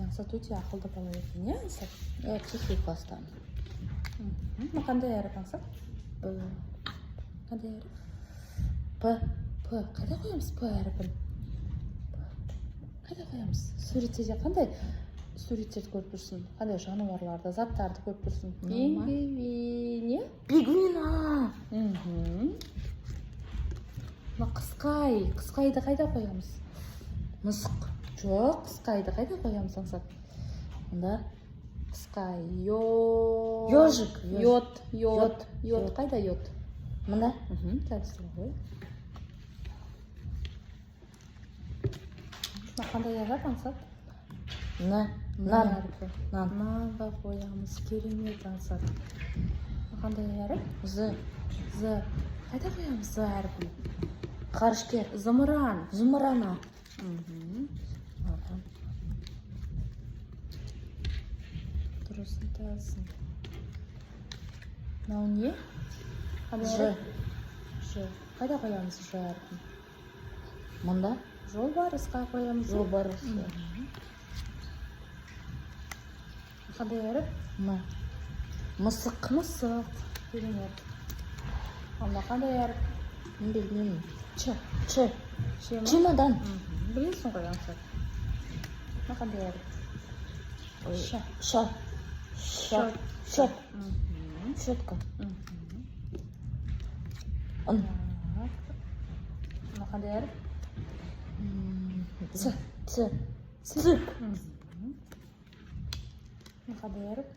Аңсат өте ақылды бала екен, иә Аңсат? Психикасынан. Қандай әріп Аңсат? Қандай әріп? П. Қайда қоямыз П әріпін? Қайда қоямыз? Суреттерде қандай суреттерді көріп тұрсың? Қандай жануарларды, заттарды көріп тұрсың? Пингвин. Пингвин. Қысқайды қайда қоямыз? Мысық. Жоқ, қысқайды қайда қоямыз Аңсат? Онда қысқай. Ежик. Йод. Қайда йод? Мына. Тәрісі ғой. Қандай әріп Аңсат? Нан. Нанға қоямыз. Керемет Аңсат. Қандай әріп? З. Қайда қоямыз З әріпін? Қарышкер. Зымыран. Зымырана. Дұрыс айтасың. Мынау не? Ж. Қайда қоямыз Ж әріпін? Мында. Жолбарысқа қоямыз. Жолбарысы. Қандай әріп? Мысық. Керемет. Онда қандай әріп? Білмеймін. Ч. Чемодан. Білесің ғой Аңсат. Қандай әріп? Шот. Щетка. Қандай әріп? Ц. Қандай әріп?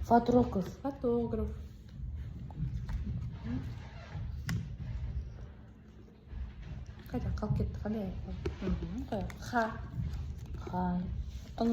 Фотограф. Қайда қалып кетті? Қандай әріп? Ха. Ың.